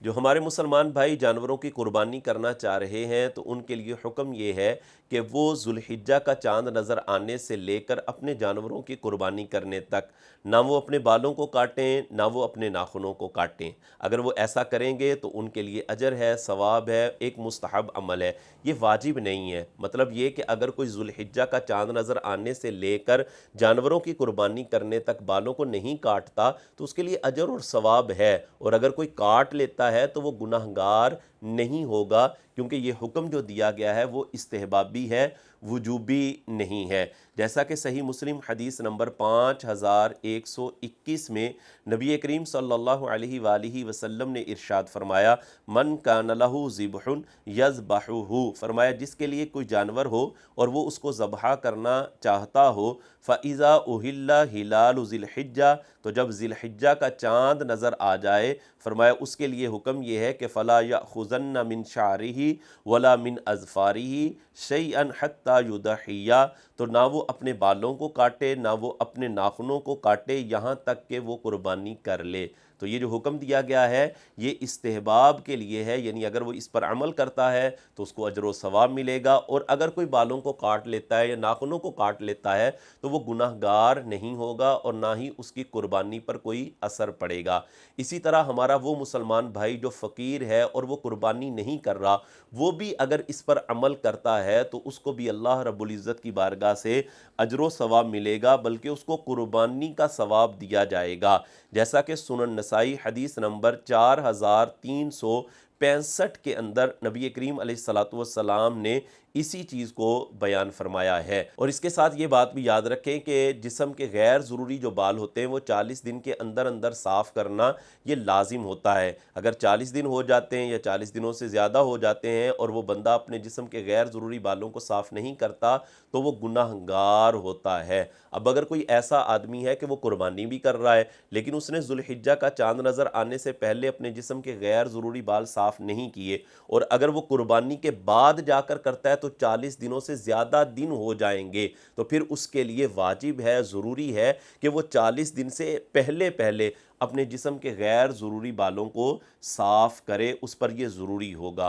جو ہمارے مسلمان بھائی جانوروں کی قربانی کرنا چاہ رہے ہیں تو ان کے لیے حکم یہ ہے کہ وہ ذوالحجہ کا چاند نظر آنے سے لے کر اپنے جانوروں کی قربانی کرنے تک نہ وہ اپنے بالوں کو کاٹیں نہ وہ اپنے ناخنوں کو کاٹیں۔ اگر وہ ایسا کریں گے تو ان کے لیے اجر ہے، ثواب ہے، ایک مستحب عمل ہے، یہ واجب نہیں ہے۔ مطلب یہ کہ اگر کوئی ذوالحجہ کا چاند نظر آنے سے لے کر جانوروں کی قربانی کرنے تک بالوں کو نہیں کاٹتا تو اس کے لیے اجر اور ثواب ہے، اور اگر کوئی کاٹ لیتا ہے تو وہ گناہگار نہیں ہوگا، کیونکہ یہ حکم جو دیا گیا ہے وہ استحبابی ہے، وجوبی نہیں ہے۔ جیسا کہ صحیح مسلم حدیث نمبر 5121 میں نبی کریم صلی اللہ علیہ وآلہ وسلم نے ارشاد فرمایا، من کان لہ ذبح یذبحہ، فرمایا جس کے لیے کوئی جانور ہو اور وہ اس کو ذبح کرنا چاہتا ہو، فَإِذَا أُهِلَّ هِلَالُ ذِي الْحِجَّةِ، تو جب ذی الحجہ کا چاند نظر آ جائے، فرمایا اس کے لیے حکم یہ ہے کہ فَلَا يَأْخُذَنَّ مِنْ شَعْرِهِ وَلَا مِنْ أَظْفَارِهِ شَيْئًا حَتَّى يُضَحِّيَ، تو نہ وہ اپنے بالوں کو کاٹے نہ وہ اپنے ناخنوں کو کاٹے یہاں تک کہ وہ قربانی کر لے۔ تو یہ جو حکم دیا گیا ہے یہ استحباب کے لیے ہے، یعنی اگر وہ اس پر عمل کرتا ہے تو اس کو اجر و ثواب ملے گا، اور اگر کوئی بالوں کو کاٹ لیتا ہے یا ناخنوں کو کاٹ لیتا ہے تو وہ گناہگار نہیں ہوگا اور نہ ہی اس کی قربانی پر کوئی اثر پڑے گا۔ اسی طرح ہمارا وہ مسلمان بھائی جو فقیر ہے اور وہ قربانی نہیں کر رہا، وہ بھی اگر اس پر عمل کرتا ہے تو اس کو بھی اللہ رب العزت کی بارگاہ سے اجر و ثواب ملے گا، بلکہ اس کو قربانی کا ثواب دیا جائے گا، جیسا کہ سنن نسائی حدیث نمبر 4365 کے اندر نبی کریم علیہ السلام نے اسی چیز کو بیان فرمایا ہے۔ اور اس کے ساتھ یہ بات بھی یاد رکھیں کہ جسم کے غیر ضروری جو بال ہوتے ہیں وہ 40 دن کے اندر اندر صاف کرنا یہ لازم ہوتا ہے۔ اگر 40 دن ہو جاتے ہیں یا 40 دنوں سے زیادہ ہو جاتے ہیں اور وہ بندہ اپنے جسم کے غیر ضروری بالوں کو صاف نہیں کرتا تو وہ گناہگار ہوتا ہے۔ اب اگر کوئی ایسا آدمی ہے کہ وہ قربانی بھی کر رہا ہے لیکن اس نے ذوالحجہ کا چاند نظر آنے سے پہلے اپنے جسم کے غیر ضروری بال صاف نہیں کیے، اور اگر وہ قربانی کے بعد جا کر کرتا ہے تو 40 دنوں سے زیادہ دن ہو جائیں گے، تو پھر اس کے لیے واجب ہے، ضروری ہے کہ وہ 40 دن سے پہلے اپنے جسم کے غیر ضروری بالوں کو صاف کرے، اس پر یہ ضروری ہوگا۔